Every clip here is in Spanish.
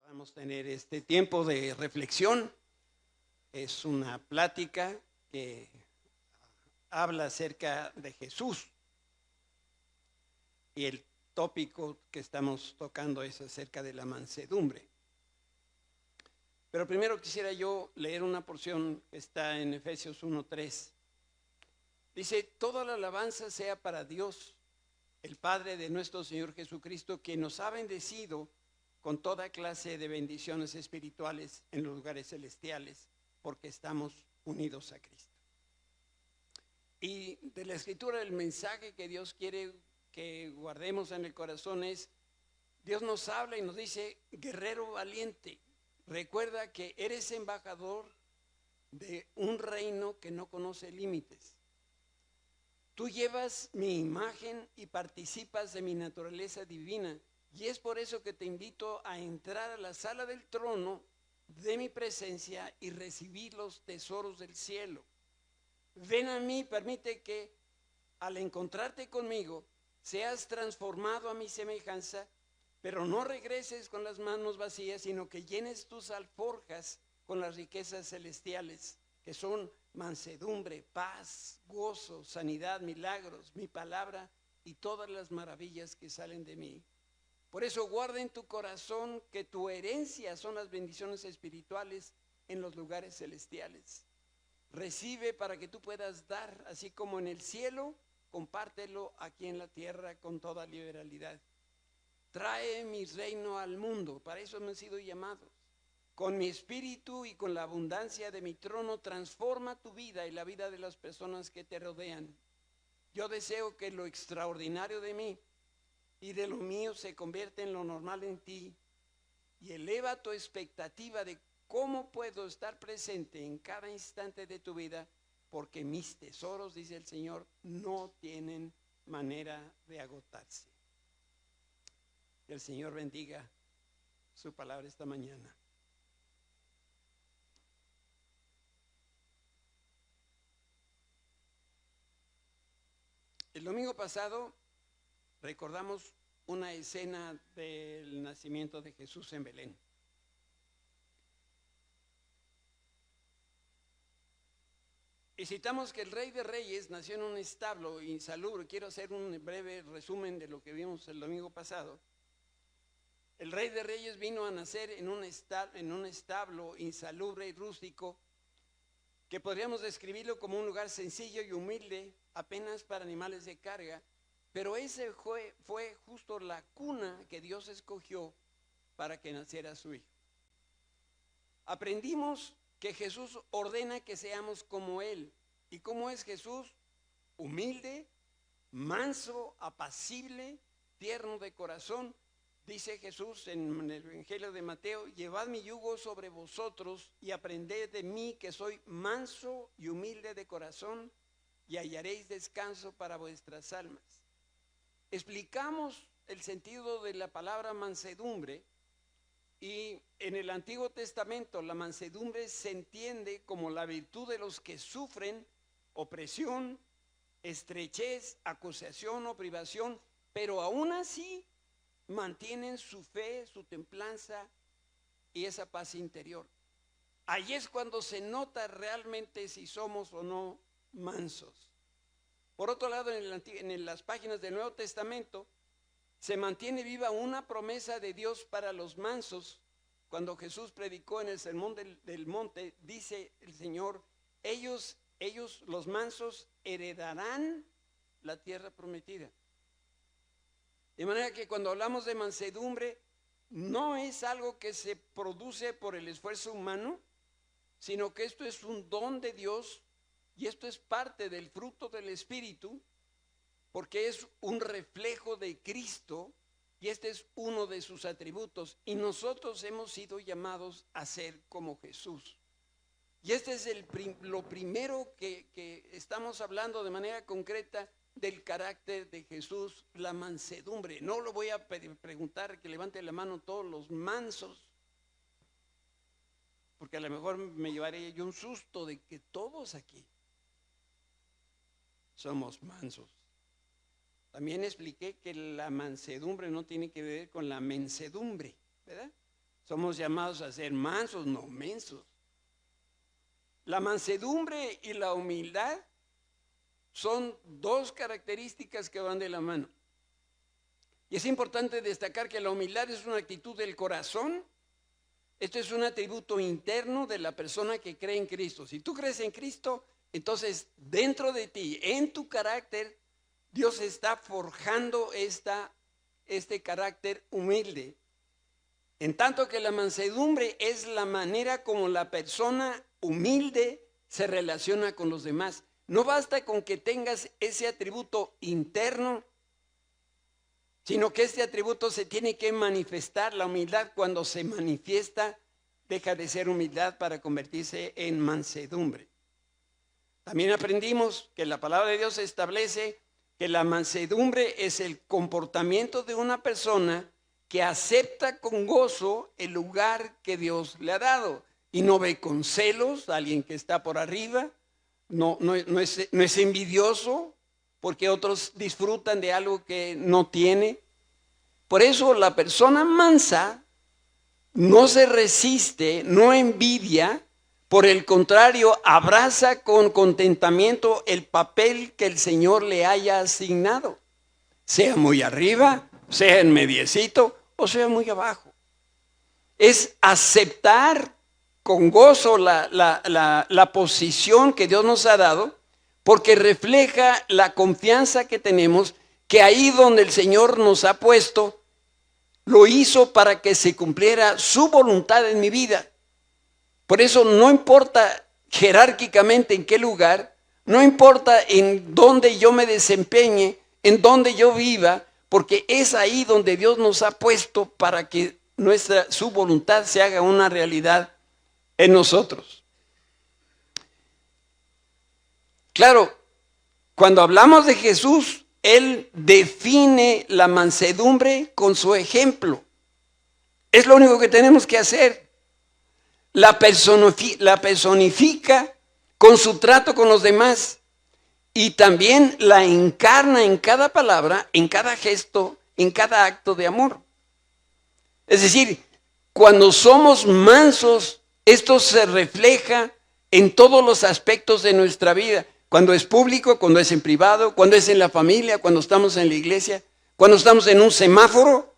Vamos a tener este tiempo de reflexión. Es una plática que habla acerca de Jesús y el tópico que estamos tocando es acerca de la mansedumbre. Pero primero quisiera yo leer una porción que está en Efesios 1:3. Dice: toda la alabanza sea para Dios, el Padre de nuestro Señor Jesucristo, quien nos ha bendecido con toda clase de bendiciones espirituales en los lugares celestiales, porque estamos unidos a Cristo. Y de la escritura, el mensaje que Dios quiere que guardemos en el corazón es: Dios nos habla y nos dice: guerrero valiente, recuerda que eres embajador de un reino que no conoce límites. Tú llevas mi imagen y participas de mi naturaleza divina. Y es por eso que te invito a entrar a la sala del trono de mi presencia y recibir los tesoros del cielo. Ven a mí, permite que al encontrarte conmigo seas transformado a mi semejanza, pero no regreses con las manos vacías, sino que llenes tus alforjas con las riquezas celestiales, que son mansedumbre, paz, gozo, sanidad, milagros, mi palabra y todas las maravillas que salen de mí. Por eso guarda en tu corazón que tu herencia son las bendiciones espirituales en los lugares celestiales. Recibe para que tú puedas dar, así como en el cielo, compártelo aquí en la tierra con toda liberalidad. Trae mi reino al mundo, para eso hemos sido llamados. Con mi espíritu y con la abundancia de mi trono, transforma tu vida y la vida de las personas que te rodean. Yo deseo que lo extraordinario de mí y de lo mío se convierte en lo normal en ti, y eleva tu expectativa de cómo puedo estar presente en cada instante de tu vida, porque mis tesoros, dice el Señor, no tienen manera de agotarse. Que el Señor bendiga su palabra esta mañana. El domingo pasado recordamos una escena del nacimiento de Jesús en Belén. Y citamos que el Rey de Reyes nació en un establo insalubre. Quiero hacer un breve resumen de lo que vimos el domingo pasado. El Rey de Reyes vino a nacer en un establo insalubre y rústico, que podríamos describirlo como un lugar sencillo y humilde, apenas para animales de carga. Pero ese fue justo la cuna que Dios escogió para que naciera su hijo. Aprendimos que Jesús ordena que seamos como Él. ¿Y cómo es Jesús? Humilde, manso, apacible, tierno de corazón. Dice Jesús en el Evangelio de Mateo: llevad mi yugo sobre vosotros y aprended de mí, que soy manso y humilde de corazón, y hallaréis descanso para vuestras almas. Explicamos el sentido de la palabra mansedumbre, y en el Antiguo Testamento la mansedumbre se entiende como la virtud de los que sufren opresión, estrechez, acusación o privación, pero aún así mantienen su fe, su templanza y esa paz interior. Ahí es cuando se nota realmente si somos o no mansos. Por otro lado, en las páginas del Nuevo Testamento se mantiene viva una promesa de Dios para los mansos. Cuando Jesús predicó en el Sermón del Monte, dice el Señor: ellos los mansos heredarán la tierra prometida. De manera que cuando hablamos de mansedumbre, no es algo que se produce por el esfuerzo humano, sino que esto es un don de Dios, y esto es parte del fruto del Espíritu, porque es un reflejo de Cristo, y este es uno de sus atributos, y nosotros hemos sido llamados a ser como Jesús. Y este es lo primero que estamos hablando de manera concreta del carácter de Jesús, la mansedumbre. No lo voy a preguntar que levante la mano todos los mansos, porque a lo mejor me llevaría yo un susto de que todos aquí somos mansos. También expliqué que la mansedumbre no tiene que ver con la mensedumbre, ¿verdad? Somos llamados a ser mansos, no mensos. La mansedumbre y la humildad son dos características que van de la mano. Y es importante destacar que la humildad es una actitud del corazón. Esto es un atributo interno de la persona que cree en Cristo. Si tú crees en Cristo, entonces dentro de ti, en tu carácter, Dios está forjando este carácter humilde. En tanto que la mansedumbre es la manera como la persona humilde se relaciona con los demás. No basta con que tengas ese atributo interno, sino que este atributo se tiene que manifestar. La humildad, cuando se manifiesta, deja de ser humildad para convertirse en mansedumbre. También aprendimos que la palabra de Dios establece que la mansedumbre es el comportamiento de una persona que acepta con gozo el lugar que Dios le ha dado y no ve con celos a alguien que está por arriba, no es envidioso porque otros disfrutan de algo que no tiene. Por eso la persona mansa no se resiste, no envidia, por el contrario, abraza con contentamiento el papel que el Señor le haya asignado, sea muy arriba, sea en mediecito o sea muy abajo. Es aceptar con gozo la posición que Dios nos ha dado, porque refleja la confianza que tenemos, que ahí donde el Señor nos ha puesto, lo hizo para que se cumpliera su voluntad en mi vida. Por eso no importa jerárquicamente en qué lugar, no importa en dónde yo me desempeñe, en dónde yo viva, porque es ahí donde Dios nos ha puesto para que su voluntad se haga una realidad en nosotros. Claro, cuando hablamos de Jesús, Él define la mansedumbre con su ejemplo. Es lo único que tenemos que hacer. La personifica con su trato con los demás y también la encarna en cada palabra, en cada gesto, en cada acto de amor. Es decir, cuando somos mansos, esto se refleja en todos los aspectos de nuestra vida. Cuando es público, cuando es en privado, cuando es en la familia, cuando estamos en la iglesia, cuando estamos en un semáforo,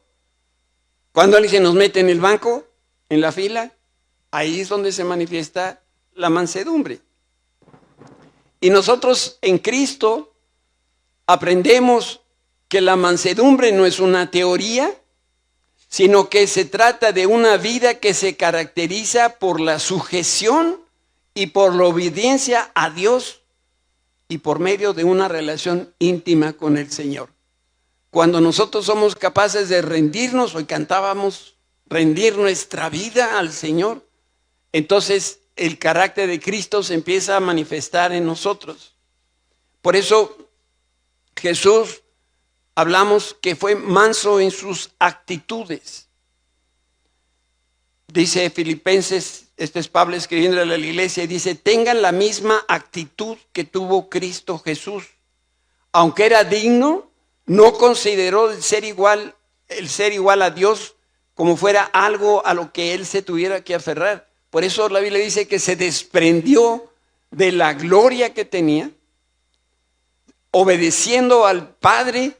cuando alguien se nos mete en el banco, en la fila, ahí es donde se manifiesta la mansedumbre. Y nosotros en Cristo aprendemos que la mansedumbre no es una teoría, sino que se trata de una vida que se caracteriza por la sujeción y por la obediencia a Dios y por medio de una relación íntima con el Señor. Cuando nosotros somos capaces de rendirnos, hoy cantábamos, rendir nuestra vida al Señor, entonces el carácter de Cristo se empieza a manifestar en nosotros. Por eso Jesús, hablamos que fue manso en sus actitudes. Dice Filipenses, este es Pablo escribiéndole a la iglesia, y dice, tengan la misma actitud que tuvo Cristo Jesús. Aunque era digno, no consideró el ser igual a Dios como fuera algo a lo que él se tuviera que aferrar. Por eso la Biblia dice que se desprendió de la gloria que tenía, obedeciendo al Padre,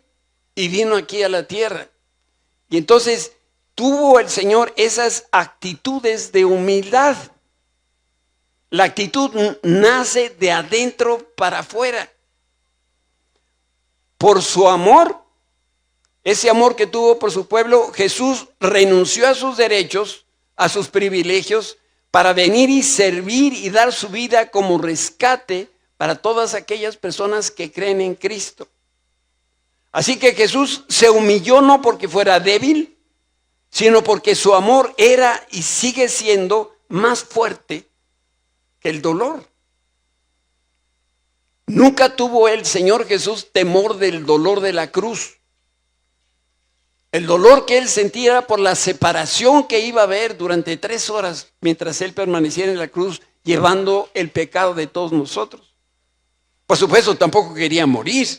y vino aquí a la tierra. Y entonces tuvo el Señor esas actitudes de humildad. La actitud nace de adentro para afuera. Por su amor, ese amor que tuvo por su pueblo, Jesús renunció a sus derechos, a sus privilegios, para venir y servir y dar su vida como rescate para todas aquellas personas que creen en Cristo. Así que Jesús se humilló no porque fuera débil, sino porque su amor era y sigue siendo más fuerte que el dolor. Nunca tuvo el Señor Jesús temor del dolor de la cruz. El dolor que él sentía era por la separación que iba a haber durante 3 horas mientras él permaneciera en la cruz, llevando el pecado de todos nosotros. Por supuesto, tampoco quería morir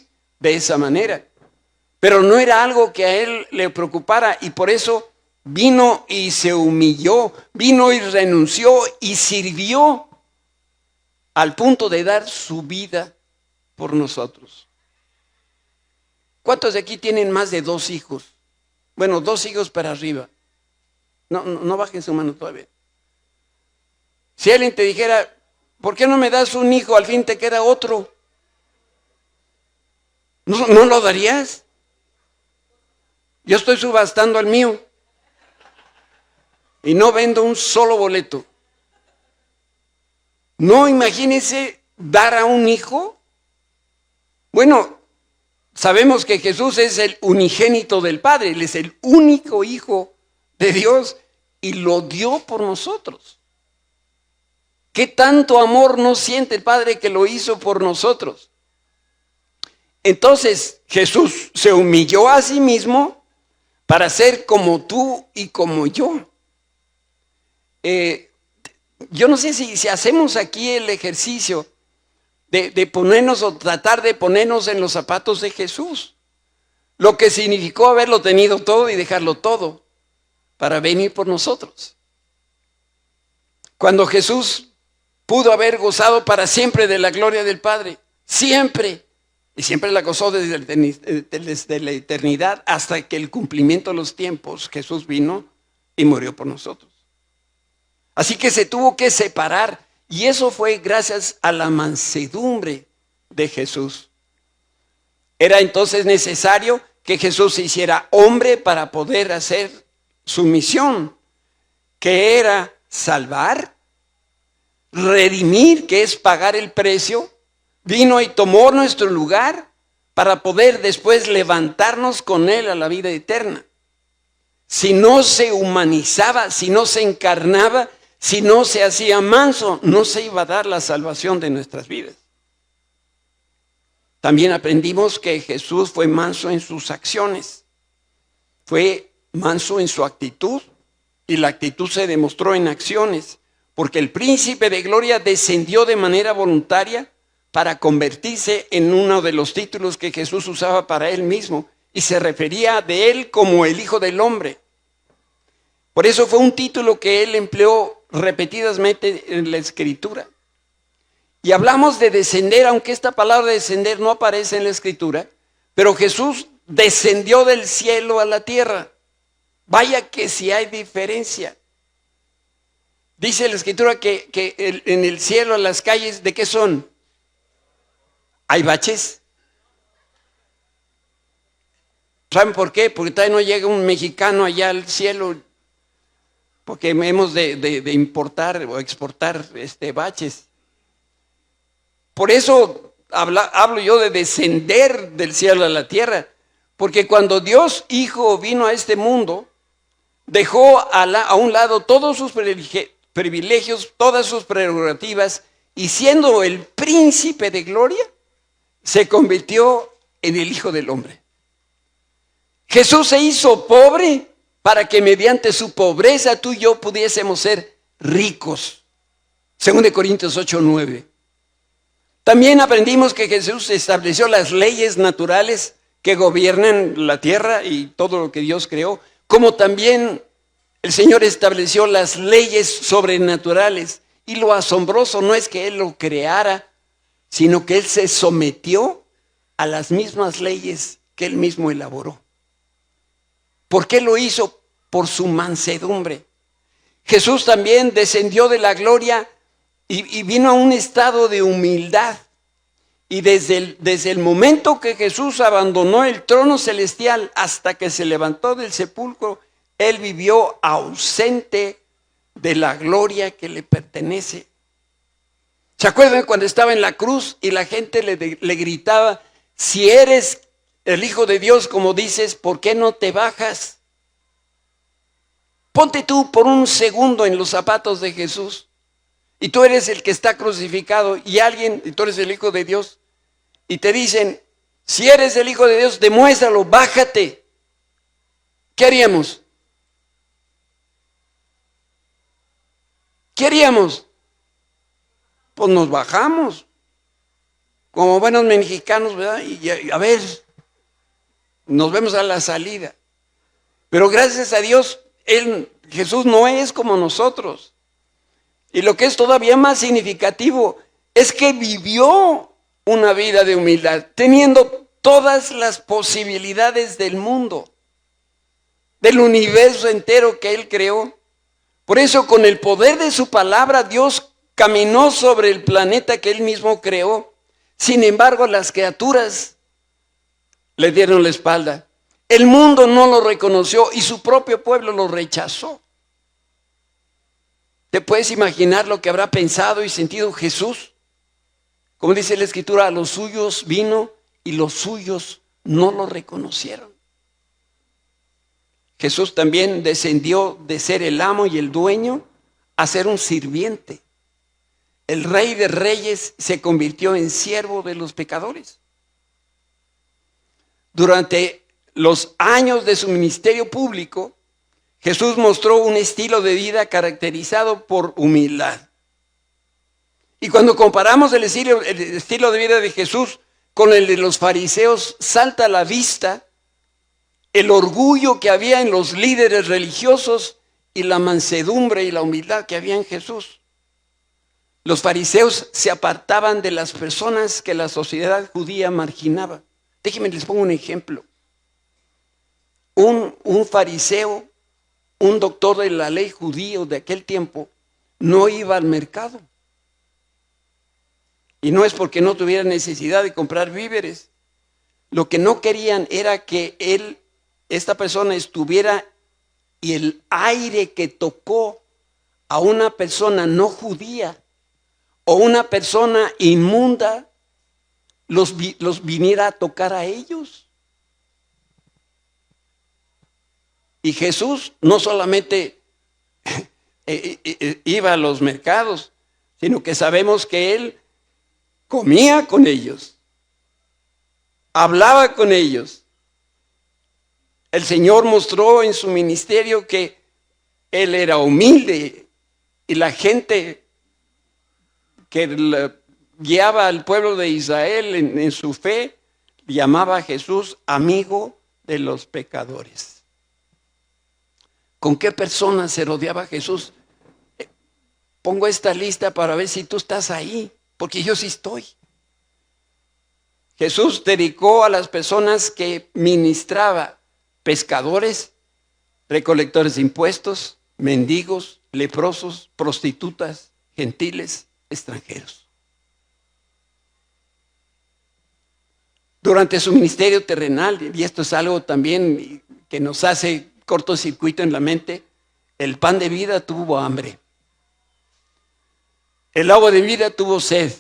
de esa manera, pero no era algo que a él le preocupara, y por eso Vino y se humilló, vino y renunció y sirvió al punto de dar su vida por nosotros. ¿Cuántos de aquí tienen más de 2 hijos? Bueno, 2 hijos para arriba. No bajen su mano todavía. Si alguien te dijera, ¿por qué no me das un hijo? Al fin te queda otro. ¿No lo darías? Yo estoy subastando al mío. Y no vendo un solo boleto. No, imagínense dar a un hijo. Bueno, sabemos que Jesús es el unigénito del Padre. Él es el único hijo de Dios y lo dio por nosotros. ¿Qué tanto amor no siente el Padre que lo hizo por nosotros? Entonces Jesús se humilló a sí mismo para ser como tú y como yo. Yo no sé si hacemos aquí el ejercicio de ponernos o tratar de ponernos en los zapatos de Jesús. Lo que significó haberlo tenido todo y dejarlo todo para venir por nosotros. Cuando Jesús pudo haber gozado para siempre de la gloria del Padre, siempre, y siempre la gozó desde la eternidad hasta que el cumplimiento de los tiempos, Jesús vino y murió por nosotros. Así que se tuvo que separar, y eso fue gracias a la mansedumbre de Jesús. Era entonces necesario que Jesús se hiciera hombre para poder hacer su misión, que era salvar, redimir, que es pagar el precio. Vino y tomó nuestro lugar para poder después levantarnos con Él a la vida eterna. Si no se humanizaba, si no se encarnaba, si no se hacía manso, no se iba a dar la salvación de nuestras vidas. También aprendimos que Jesús fue manso en sus acciones, fue manso en su actitud, y la actitud se demostró en acciones, porque el príncipe de gloria descendió de manera voluntaria para convertirse en uno de los títulos que Jesús usaba para él mismo, y se refería de él como el Hijo del Hombre. Por eso fue un título que él empleó repetidamente en la Escritura. Y hablamos de descender, aunque esta palabra descender no aparece en la Escritura, pero Jesús descendió del cielo a la tierra. Vaya que si hay diferencia. Dice la Escritura que en el cielo, las calles, ¿de qué son? ¿Hay baches? ¿Saben por qué? Porque todavía no llega un mexicano allá al cielo, porque hemos de importar o exportar baches. Por eso hablo yo de descender del cielo a la tierra, porque cuando Dios Hijo vino a este mundo, dejó a un lado todos sus privilegios, todas sus prerrogativas, y siendo el príncipe de gloria, se convirtió en el Hijo del Hombre. Jesús se hizo pobre para que mediante su pobreza tú y yo pudiésemos ser ricos. 2 Corintios 8:9. También aprendimos que Jesús estableció las leyes naturales que gobiernan la tierra y todo lo que Dios creó, como también el Señor estableció las leyes sobrenaturales. Y lo asombroso no es que Él lo creara, sino que Él se sometió a las mismas leyes que Él mismo elaboró. ¿Por qué lo hizo? Por su mansedumbre. Jesús también descendió de la gloria y vino a un estado de humildad. Y desde el momento que Jesús abandonó el trono celestial hasta que se levantó del sepulcro, Él vivió ausente de la gloria que le pertenece. ¿Se acuerdan cuando estaba en la cruz y la gente le gritaba, si eres el Hijo de Dios, como dices, ¿por qué no te bajas? Ponte tú por un segundo en los zapatos de Jesús. Y tú eres el que está crucificado y tú eres el Hijo de Dios. Y te dicen, si eres el Hijo de Dios, demuéstralo, bájate. ¿Qué haríamos? ¿Qué haríamos? Pues nos bajamos. Como buenos mexicanos, ¿verdad? Y a ver, nos vemos a la salida. Pero gracias a Dios, Jesús no es como nosotros. Y lo que es todavía más significativo es que vivió una vida de humildad, teniendo todas las posibilidades del mundo, del universo entero que Él creó. Por eso, con el poder de su palabra, Dios caminó sobre el planeta que Él mismo creó. Sin embargo, las criaturas le dieron la espalda. El mundo no lo reconoció y su propio pueblo lo rechazó. ¿Te puedes imaginar lo que habrá pensado y sentido Jesús? Como dice la Escritura, a los suyos vino y los suyos no lo reconocieron. Jesús también descendió de ser el amo y el dueño a ser un sirviente. El Rey de Reyes se convirtió en siervo de los pecadores. Durante los años de su ministerio público, Jesús mostró un estilo de vida caracterizado por humildad. Y cuando comparamos el estilo de vida de Jesús con el de los fariseos, salta a la vista el orgullo que había en los líderes religiosos y la mansedumbre y la humildad que había en Jesús. Los fariseos se apartaban de las personas que la sociedad judía marginaba. Déjenme les pongo un ejemplo. Un fariseo, un doctor de la ley judío de aquel tiempo, no iba al mercado. Y no es porque no tuviera necesidad de comprar víveres. Lo que no querían era que esta persona estuviera y el aire que tocó a una persona no judía o una persona inmunda los viniera a tocar a ellos. Y Jesús no solamente iba a los mercados, sino que sabemos que Él comía con ellos, hablaba con ellos. El Señor mostró en su ministerio que Él era humilde y la gente que guiaba al pueblo de Israel en su fe llamaba a Jesús amigo de los pecadores. ¿Con qué personas se rodeaba Jesús? Pongo esta lista para ver si tú estás ahí, porque yo sí estoy. Jesús dedicó a las personas que ministraba: pescadores, recolectores de impuestos, mendigos, leprosos, prostitutas, gentiles, extranjeros. Durante su ministerio terrenal, y esto es algo también que nos hace cortocircuito en la mente, el pan de vida tuvo hambre, el agua de vida tuvo sed,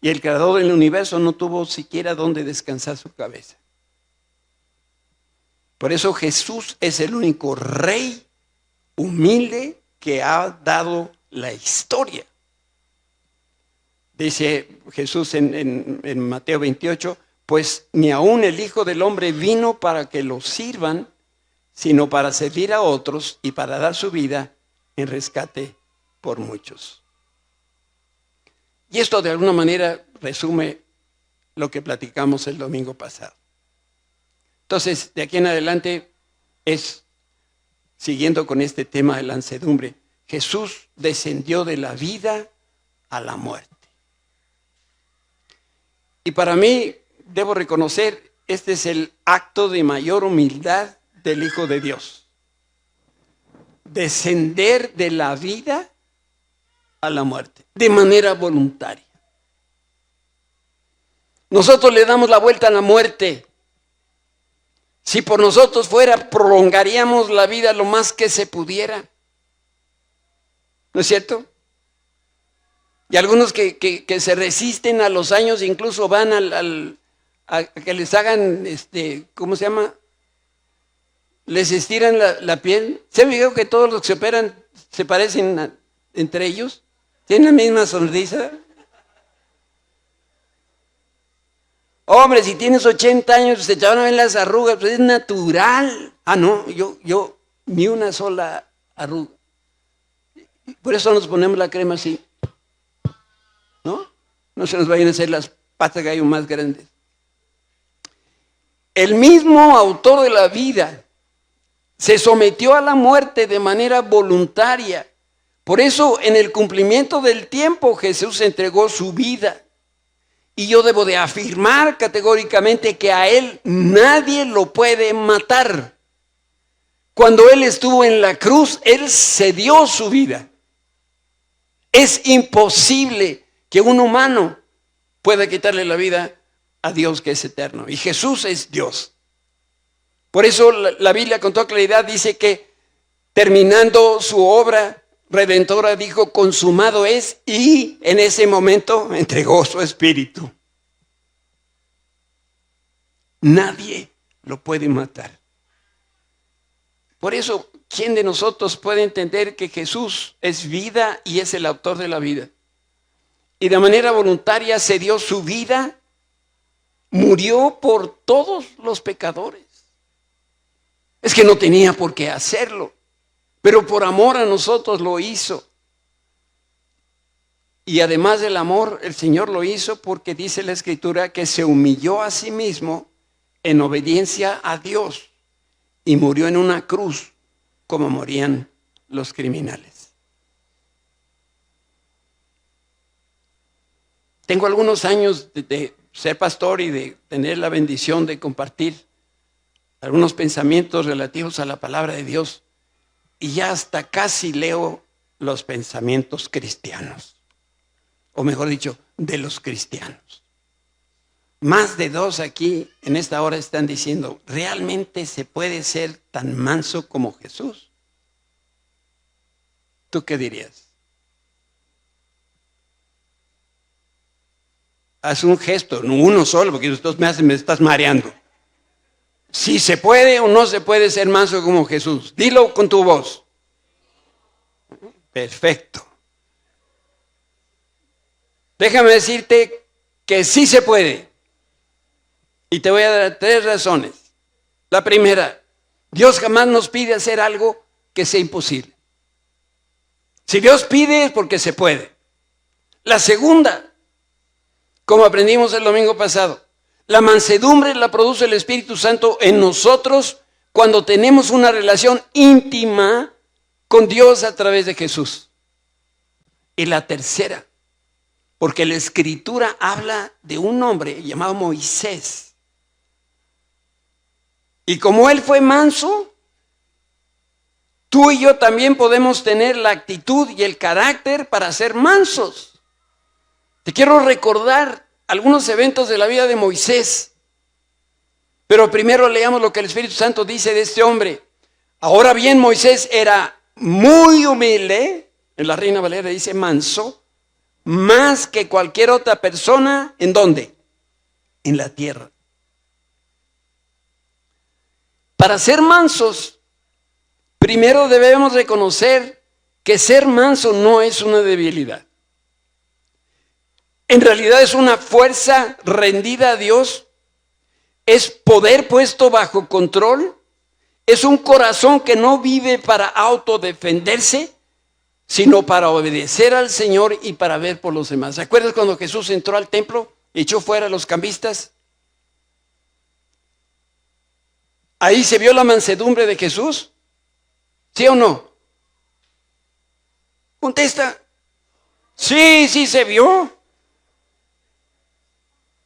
y el creador del universo no tuvo siquiera donde descansar su cabeza. Por eso Jesús es el único rey humilde que ha dado la historia. Dice Jesús en Mateo 28, pues ni aún el Hijo del Hombre vino para que lo sirvan, sino para servir a otros y para dar su vida en rescate por muchos. Y esto de alguna manera resume lo que platicamos el domingo pasado. Entonces, de aquí en adelante es, siguiendo con este tema de la mansedumbre, Jesús descendió de la vida a la muerte. Y para mí, debo reconocer, este es el acto de mayor humildad del Hijo de Dios. Descender de la vida a la muerte, de manera voluntaria. Nosotros le damos la vuelta a la muerte. Si por nosotros fuera, prolongaríamos la vida lo más que se pudiera. ¿No es cierto? Y algunos que se resisten a los años, incluso van a que les hagan, ¿cómo se llama? Les estiran la piel. ¿Se han fijado que todos los que se operan se parecen entre ellos? ¿Tienen la misma sonrisa? Hombre, si tienes 80 años, se te van a ver las arrugas, pues es natural. Ah, no, yo ni una sola arruga. Por eso nos ponemos la crema así. ¿No? No se nos vayan a hacer las patas de gallo más grandes. El mismo autor de la vida Se sometió a la muerte de manera voluntaria. Por eso, en el cumplimiento del tiempo, Jesús entregó su vida. Y yo debo de afirmar categóricamente que a Él nadie lo puede matar. Cuando Él estuvo en la cruz, Él cedió su vida. Es imposible que un humano pueda quitarle la vida a Dios, que es eterno. Y Jesús es Dios. Por eso la Biblia con toda claridad dice que terminando su obra redentora dijo, consumado es, y en ese momento entregó su espíritu. Nadie lo puede matar. Por eso, ¿quién de nosotros puede entender que Jesús es vida y es el autor de la vida? Y de manera voluntaria se dio su vida, murió por todos los pecadores. Es que no tenía por qué hacerlo, pero por amor a nosotros lo hizo. Y además del amor, el Señor lo hizo porque dice la Escritura que se humilló a sí mismo en obediencia a Dios y murió en una cruz como morían los criminales. Tengo algunos años de ser pastor y de tener la bendición de compartir algunos pensamientos relativos a la palabra de Dios, y ya hasta casi leo los pensamientos cristianos, o mejor dicho, de los cristianos. Más de 2 aquí en esta hora están diciendo, ¿realmente se puede ser tan manso como Jesús? ¿Tú qué dirías? Haz un gesto, no uno solo, porque tú me estás mareando. Si se puede o no se puede ser manso como Jesús. Dilo con tu voz. Perfecto. Déjame decirte que sí se puede. Y te voy a dar 3 razones. La primera, Dios jamás nos pide hacer algo que sea imposible. Si Dios pide es porque se puede. La segunda, como aprendimos el domingo pasado, la mansedumbre la produce el Espíritu Santo en nosotros cuando tenemos una relación íntima con Dios a través de Jesús. Y la tercera, porque la Escritura habla de un hombre llamado Moisés. Y como él fue manso, tú y yo también podemos tener la actitud y el carácter para ser mansos. Te quiero recordar algunos eventos de la vida de Moisés. Pero primero leamos lo que el Espíritu Santo dice de este hombre. Ahora bien, Moisés era muy humilde, en la Reina Valera dice manso, más que cualquier otra persona, ¿en dónde? En la tierra. Para ser mansos, primero debemos reconocer que ser manso no es una debilidad. En realidad es una fuerza rendida a Dios, es poder puesto bajo control, es un corazón que no vive para autodefenderse, sino para obedecer al Señor y para ver por los demás. ¿Se acuerdan cuando Jesús entró al templo y echó fuera a los cambistas? Ahí se vio la mansedumbre de Jesús, ¿sí o no? Contesta, sí se vio.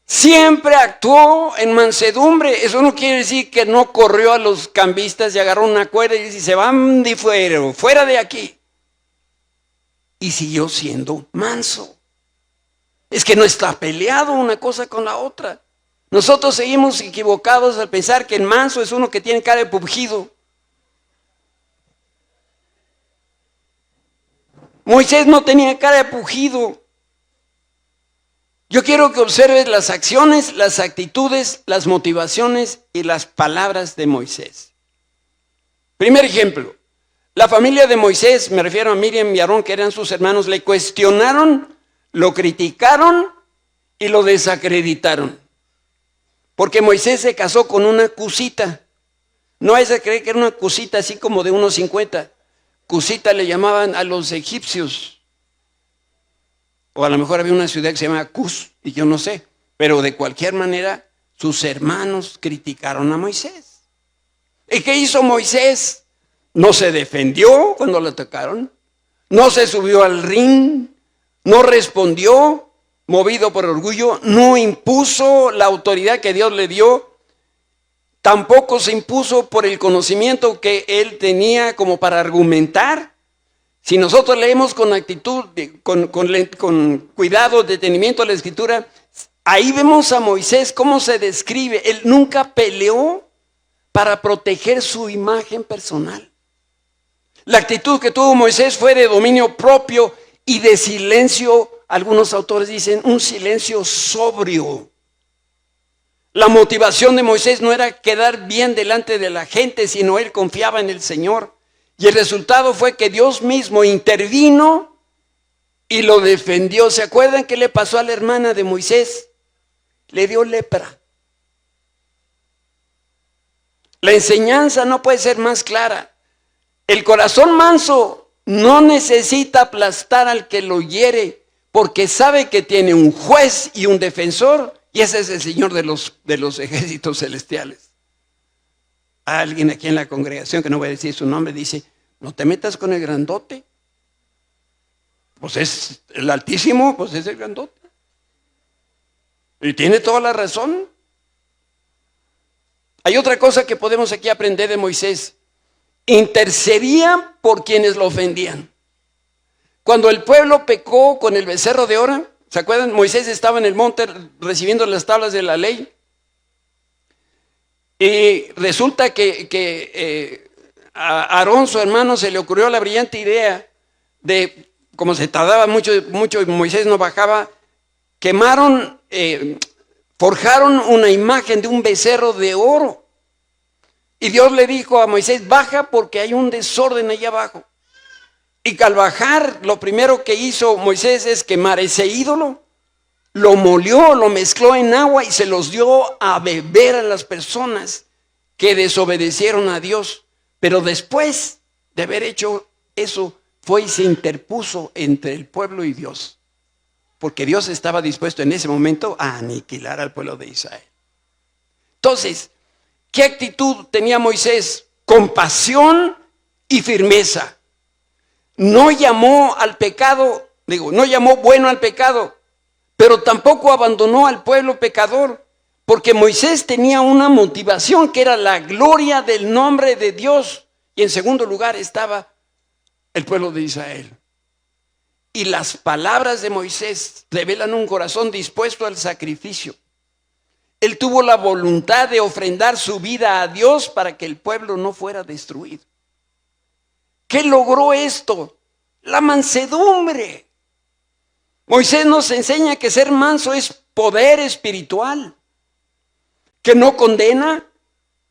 Siempre actuó en mansedumbre. Eso no quiere decir que no corrió a los cambistas y agarró una cuerda y dice, se van de fuera de aquí. Y siguió siendo manso. Es que no está peleado una cosa con la otra. Nosotros seguimos equivocados al pensar que el manso es uno que tiene cara de pugido. Moisés no tenía cara de pugido. Yo quiero que observes las acciones, las actitudes, las motivaciones y las palabras de Moisés. Primer ejemplo, la familia de Moisés, me refiero a Miriam y Aarón, que eran sus hermanos, le cuestionaron, lo criticaron y lo desacreditaron. Porque Moisés se casó con una cusita. No es de creer que era una cusita así como de unos 50. Cusita le llamaban a los egipcios. O a lo mejor había una ciudad que se llama Cus, y yo no sé. Pero de cualquier manera, sus hermanos criticaron a Moisés. ¿Y qué hizo Moisés? no se defendió cuando le atacaron, no se subió al ring, no respondió, movido por orgullo, no impuso la autoridad que Dios le dio, tampoco se impuso por el conocimiento que él tenía como para argumentar. Si nosotros leemos con actitud, con cuidado, detenimiento la Escritura, ahí vemos a Moisés cómo se describe. Él nunca peleó para proteger su imagen personal. La actitud que tuvo Moisés fue de dominio propio y de silencio. Algunos autores dicen un silencio sobrio. La motivación de Moisés no era quedar bien delante de la gente, sino él confiaba en el Señor. Y el resultado fue que Dios mismo intervino y lo defendió. ¿Se acuerdan qué le pasó a la hermana de Moisés? Le dio lepra. La enseñanza no puede ser más clara. El corazón manso no necesita aplastar al que lo hiere, porque sabe que tiene un juez y un defensor, y ese es el Señor de los ejércitos celestiales. Alguien aquí en la congregación, que no voy a decir su nombre, dice, no te metas con el grandote. Pues es el Altísimo, pues es el grandote. Y tiene toda la razón. Hay otra cosa que podemos aquí aprender de Moisés. Intercedía por quienes lo ofendían. Cuando el pueblo pecó con el becerro de oro, ¿se acuerdan? Moisés estaba en el monte recibiendo las tablas de la ley. Y resulta que a Aarón, su hermano, se le ocurrió la brillante idea de, como se tardaba mucho y Moisés no bajaba, forjaron una imagen de un becerro de oro. Y Dios le dijo a Moisés, baja porque hay un desorden allá abajo. Y al bajar, lo primero que hizo Moisés es quemar ese ídolo, lo molió, lo mezcló en agua y se los dio a beber a las personas que desobedecieron a Dios. Pero después de haber hecho eso, fue y se interpuso entre el pueblo y Dios. Porque Dios estaba dispuesto en ese momento a aniquilar al pueblo de Israel. Entonces, ¿qué actitud tenía Moisés? Compasión y firmeza. No llamó al pecado, no llamó bueno al pecado, pero tampoco abandonó al pueblo pecador, porque Moisés tenía una motivación que era la gloria del nombre de Dios, y en segundo lugar estaba el pueblo de Israel. Y las palabras de Moisés revelan un corazón dispuesto al sacrificio. Él tuvo la voluntad de ofrendar su vida a Dios para que el pueblo no fuera destruido. ¿Qué logró esto? La mansedumbre. Moisés nos enseña que ser manso es poder espiritual, que no condena,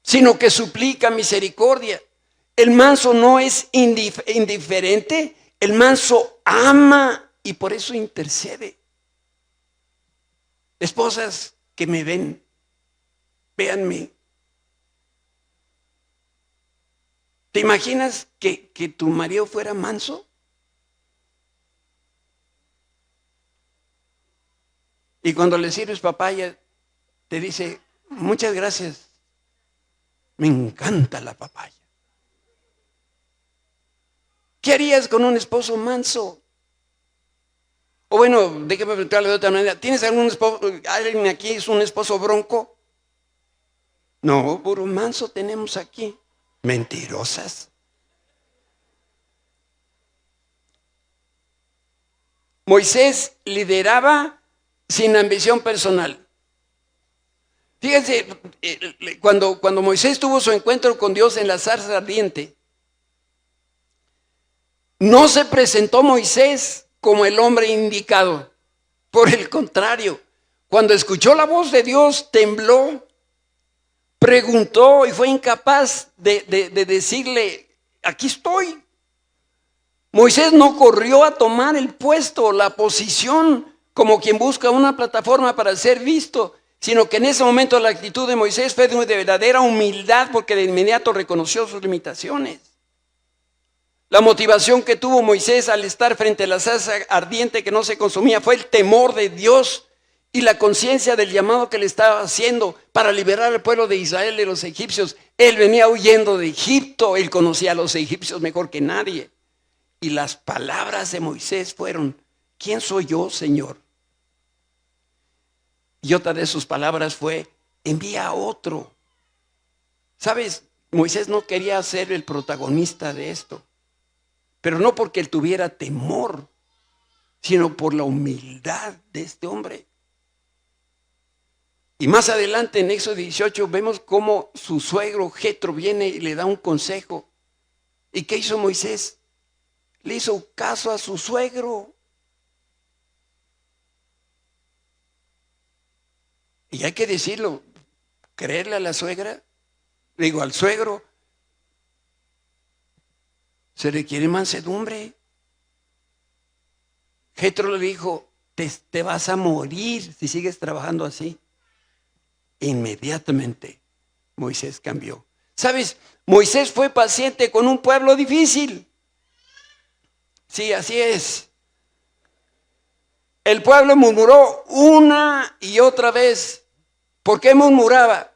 sino que suplica misericordia. El manso no es indiferente, el manso ama y por eso intercede. Esposas que me ven, véanme. ¿Te imaginas que tu marido fuera manso? Y cuando le sirves papaya, te dice, muchas gracias, me encanta la papaya. ¿Qué harías con un esposo manso? O bueno, déjame preguntarle de otra manera, ¿tienes algún esposo, alguien aquí es un esposo bronco? No, puro manso tenemos aquí. Mentirosas. Moisés lideraba sin ambición personal. Fíjense, cuando Moisés tuvo su encuentro con Dios en la zarza ardiente, no se presentó Moisés como el hombre indicado. Por el contrario, cuando escuchó la voz de Dios, tembló, preguntó y fue incapaz de decirle, aquí estoy. Moisés no corrió a tomar el puesto, la posición, como quien busca una plataforma para ser visto, sino que en ese momento la actitud de Moisés fue de verdadera humildad porque de inmediato reconoció sus limitaciones. La motivación que tuvo Moisés al estar frente a la zarza ardiente que no se consumía fue el temor de Dios y la conciencia del llamado que le estaba haciendo para liberar al pueblo de Israel de los egipcios. Él venía huyendo de Egipto, él conocía a los egipcios mejor que nadie. Y las palabras de Moisés fueron: ¿quién soy yo, Señor? Y otra de sus palabras fue: envía a otro. ¿Sabes? Moisés no quería ser el protagonista de esto, pero no porque él tuviera temor, sino por la humildad de este hombre. Y más adelante en Éxodo 18 vemos cómo su suegro Jetro viene y le da un consejo. ¿Y qué hizo Moisés? Le hizo caso a su suegro. Y hay que decirlo, creerle a la suegra, digo al suegro, se requiere mansedumbre. Jetro le dijo: te vas a morir si sigues trabajando así. Inmediatamente Moisés cambió. ¿Sabes? Moisés fue paciente con un pueblo difícil. Sí, así es. El pueblo murmuró una y otra vez. ¿Por qué murmuraba?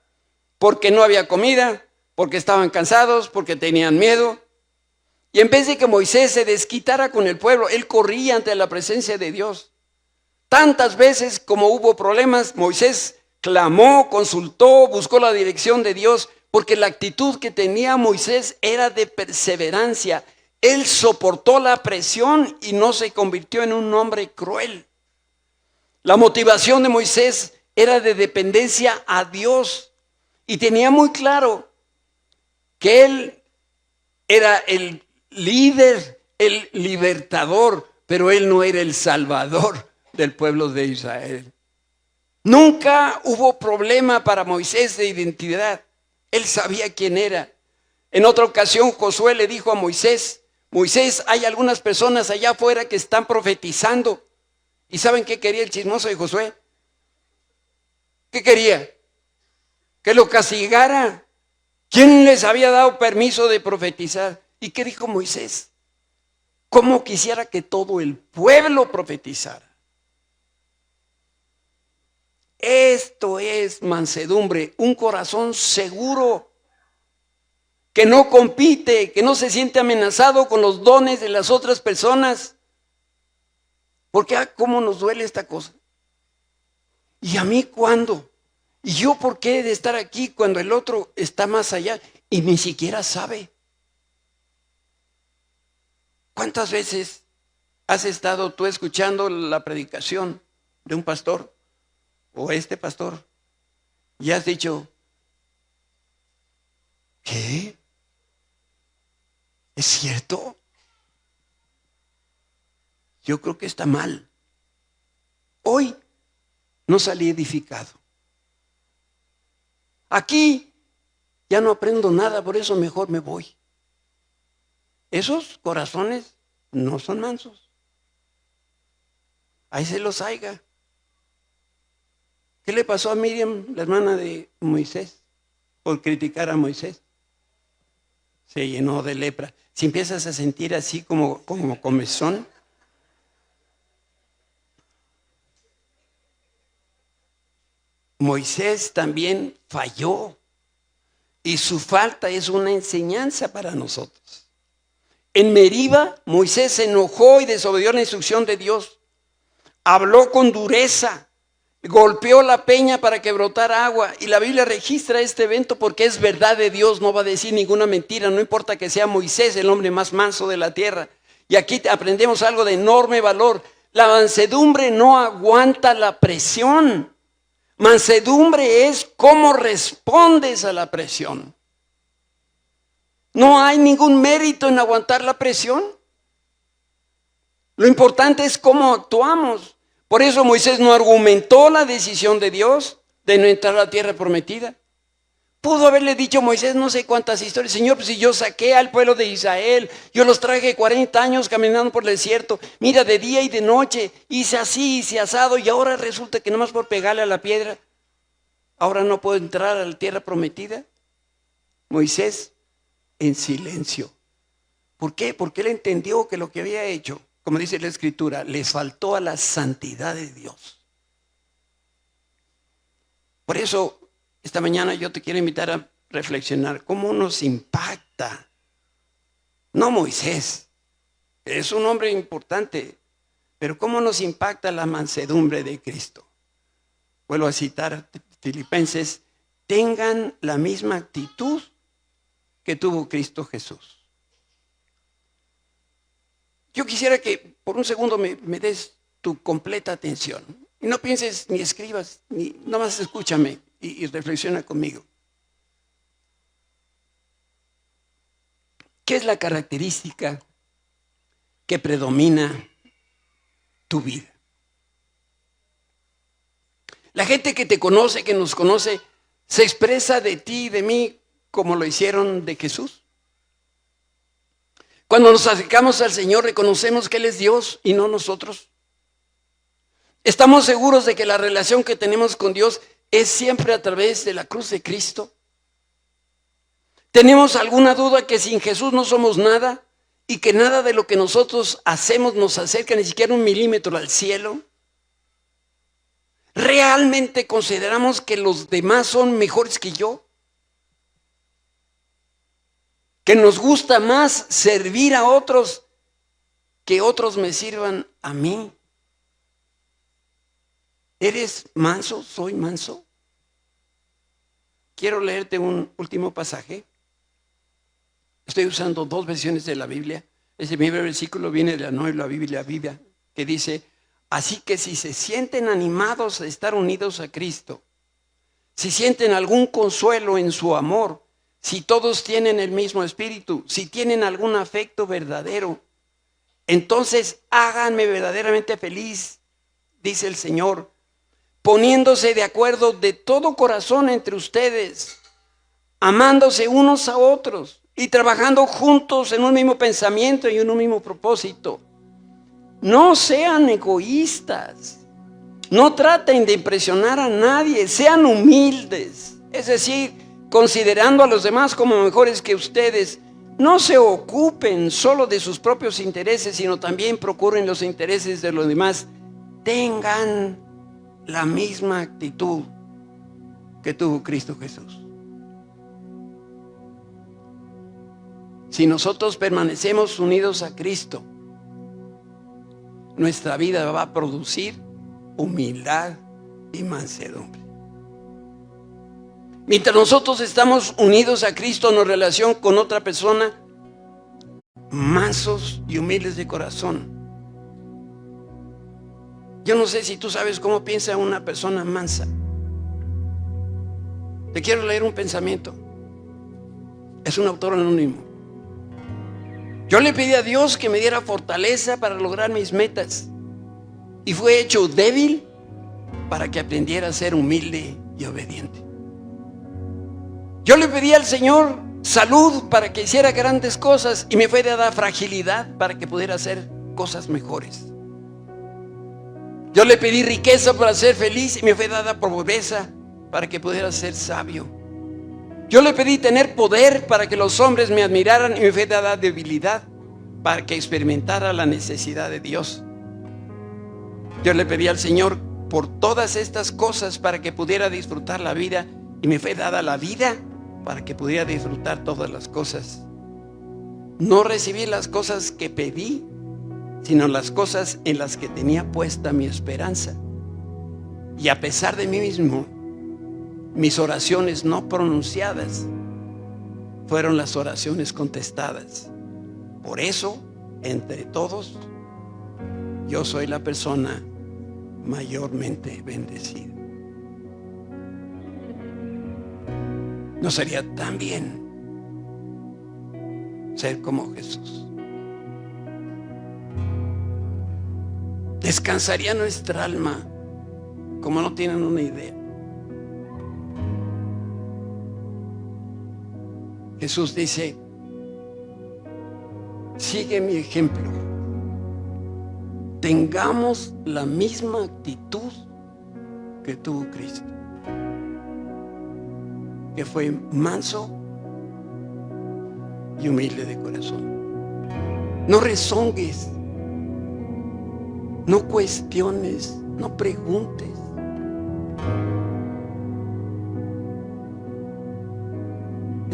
Porque no había comida, porque estaban cansados, porque tenían miedo. Y en vez de que Moisés se desquitara con el pueblo, él corría ante la presencia de Dios. Tantas veces como hubo problemas, Moisés clamó, consultó, buscó la dirección de Dios, porque la actitud que tenía Moisés era de perseverancia. Él soportó la presión y no se convirtió en un hombre cruel. La motivación de Moisés era de dependencia a Dios y tenía muy claro que él era el líder, el libertador, pero él no era el salvador del pueblo de Israel. Nunca hubo problema para Moisés de identidad. Él sabía quién era. En otra ocasión Josué le dijo a Moisés: Moisés, hay algunas personas allá afuera que están profetizando. ¿Y saben qué quería el chismoso de Josué? ¿Qué quería? Que lo castigara. ¿Quién les había dado permiso de profetizar? ¿Y qué dijo Moisés? ¿Cómo quisiera que todo el pueblo profetizara? Esto es mansedumbre, un corazón seguro, que no compite, que no se siente amenazado con los dones de las otras personas. Porque cómo nos duele esta cosa. ¿Y a mí cuándo? ¿Y yo por qué de estar aquí cuando el otro está más allá y ni siquiera sabe? ¿Cuántas veces has estado tú escuchando la predicación de un pastor o este pastor y has dicho: ¿qué? ¿Es cierto? Yo creo que está mal. Hoy no salí edificado. Aquí ya no aprendo nada, por eso mejor me voy. Esos corazones no son mansos. Ahí se los haiga. ¿Qué le pasó a Miriam, la hermana de Moisés, por criticar a Moisés? Se llenó de lepra. Si empiezas a sentir así como comezón, Moisés también falló y su falta es una enseñanza para nosotros. En Meriba, Moisés se enojó y desobedió la instrucción de Dios. Habló con dureza, golpeó la peña para que brotara agua. Y la Biblia registra este evento porque es verdad de Dios, no va a decir ninguna mentira, no importa que sea Moisés el hombre más manso de la tierra. Y aquí aprendemos algo de enorme valor. La mansedumbre no aguanta la presión. Mansedumbre es cómo respondes a la presión. No hay ningún mérito en aguantar la presión. Lo importante es cómo actuamos. Por eso Moisés no argumentó la decisión de Dios de no entrar a la tierra prometida. Pudo haberle dicho a Moisés no sé cuántas historias: Señor, pues si yo saqué al pueblo de Israel, yo los traje 40 años caminando por el desierto, mira, de día y de noche, hice así, hice asado, y ahora resulta que nomás por pegarle a la piedra, ahora no puedo entrar a la tierra prometida. Moisés en silencio. ¿Por qué? Porque él entendió que lo que había hecho, como dice la Escritura, le faltó a la santidad de Dios. Por eso, esta mañana yo te quiero invitar a reflexionar cómo nos impacta. No Moisés, es un hombre importante, pero cómo nos impacta la mansedumbre de Cristo. Vuelvo a citar Filipenses, tengan la misma actitud que tuvo Cristo Jesús. Yo quisiera que por un segundo me des tu completa atención. Y no pienses ni escribas, ni nomás escúchame y reflexiona conmigo. ¿Qué es la característica que predomina tu vida? La gente que te conoce, que nos conoce, se expresa de ti y de mí como lo hicieron de Jesús. Cuando nos acercamos al Señor, reconocemos que Él es Dios y no nosotros. Estamos seguros de que la relación que tenemos con Dios es siempre a través de la cruz de Cristo. ¿Tenemos alguna duda que sin Jesús no somos nada y que nada de lo que nosotros hacemos nos acerca ni siquiera un milímetro al cielo? ¿Realmente consideramos que los demás son mejores que yo? ¿Que nos gusta más servir a otros que otros me sirvan a mí? ¿Eres manso? ¿Soy manso? Quiero leerte un último pasaje. Estoy usando dos versiones de la Biblia. Ese primer versículo viene de la Nueva Biblia Viva, que dice, así que si se sienten animados a estar unidos a Cristo, si sienten algún consuelo en su amor, si todos tienen el mismo espíritu, si tienen algún afecto verdadero, entonces háganme verdaderamente feliz, dice el Señor, poniéndose de acuerdo de todo corazón entre ustedes, amándose unos a otros y trabajando juntos en un mismo pensamiento y en un mismo propósito. No sean egoístas, no traten de impresionar a nadie, sean humildes, es decir, considerando a los demás como mejores que ustedes. No se ocupen solo de sus propios intereses, sino también procuren los intereses de los demás. Tengan la misma actitud que tuvo Cristo Jesús. Si nosotros permanecemos unidos a Cristo, nuestra vida va a producir humildad y mansedumbre. Mientras nosotros estamos unidos a Cristo en relación con otra persona, mansos y humildes de corazón. Yo no sé si tú sabes cómo piensa una persona mansa. Te quiero leer un pensamiento. Es un autor anónimo. Yo le pedí a Dios que me diera fortaleza para lograr mis metas. Y fue hecho débil para que aprendiera a ser humilde y obediente. Yo le pedí al Señor salud para que hiciera grandes cosas y me fue dada fragilidad para que pudiera hacer cosas mejores. Yo le pedí riqueza para ser feliz y me fue dada pobreza para que pudiera ser sabio. Yo le pedí tener poder para que los hombres me admiraran y me fue dada debilidad para que experimentara la necesidad de Dios. Yo le pedí al Señor por todas estas cosas para que pudiera disfrutar la vida y me fue dada la vida para que pudiera disfrutar todas las cosas. No recibí las cosas que pedí, sino las cosas en las que tenía puesta mi esperanza. Y a pesar de mí mismo, mis oraciones no pronunciadas fueron las oraciones contestadas. Por eso, entre todos, yo soy la persona mayormente bendecida. ¿No sería tan bien ser como Jesús? Descansaría nuestra alma como no tienen una idea. Jesús dice, sigue mi ejemplo. Tengamos la misma actitud que tuvo Cristo, que fue manso y humilde de corazón. No rezongues, no cuestiones, no preguntes.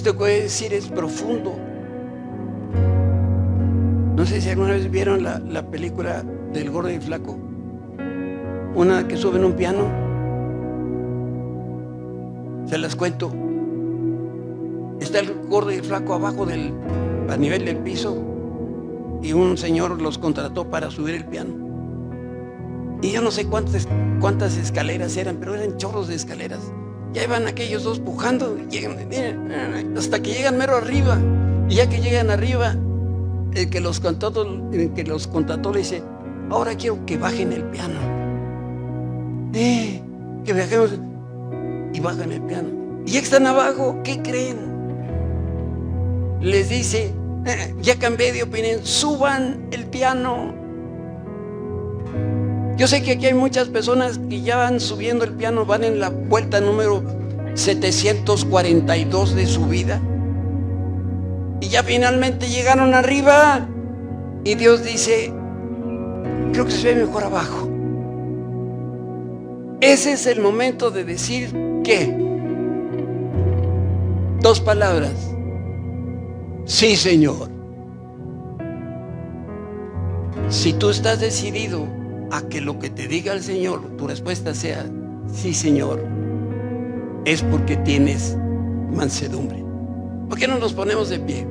Esto que voy a decir es profundo. No sé si alguna vez vieron la película del Gordo y Flaco. Una que sube en un piano. Se las cuento. Está el Gordo y el Flaco abajo a nivel del piso, y un señor los contrató para subir el piano. Y yo no sé cuántas escaleras eran, pero eran chorros de escaleras. Ya iban aquellos dos pujando, hasta que llegan mero arriba. Y ya que llegan arriba, el que los contrató le dice: ahora quiero que bajen el piano. Que bajemos. Y bajan el piano. Y ya que están abajo, ¿qué creen? Les dice: ya cambié de opinión, suban el piano. Yo sé que aquí hay muchas personas que ya van subiendo el piano, van en la vuelta número 742 de su vida, y ya finalmente llegaron arriba, y Dios dice: creo que se ve mejor abajo. Ese es el momento de decir ¿qué? Dos palabras: sí, Señor. Si tú estás decidido a que lo que te diga el Señor, tu respuesta sea sí, Señor, es porque tienes mansedumbre. ¿Por qué no nos ponemos de pie?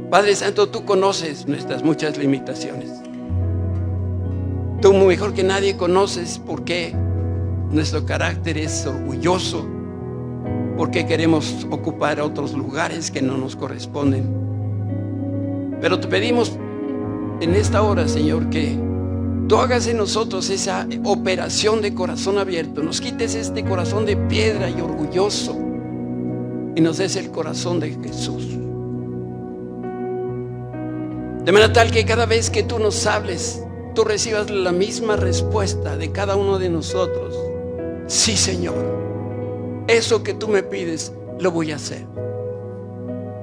Padre Santo, tú conoces nuestras muchas limitaciones. Tú mejor que nadie conoces por qué nuestro carácter es orgulloso, por qué queremos ocupar otros lugares que no nos corresponden. Pero te pedimos en esta hora, Señor, que tú hagas en nosotros esa operación de corazón abierto, nos quites este corazón de piedra y orgulloso y nos des el corazón de Jesús. De manera tal que cada vez que tú nos hables, tú recibas la misma respuesta de cada uno de nosotros: sí, Señor, eso que tú me pides lo voy a hacer,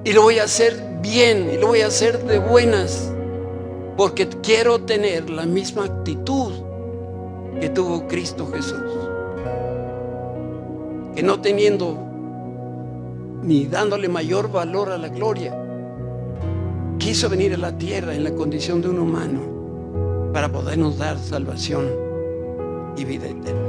y lo voy a hacer bien, y lo voy a hacer de buenas, porque quiero tener la misma actitud que tuvo Cristo Jesús, que no teniendo ni dándole mayor valor a la gloria, quiso venir a la tierra en la condición de un humano para podernos dar salvación y vida eterna.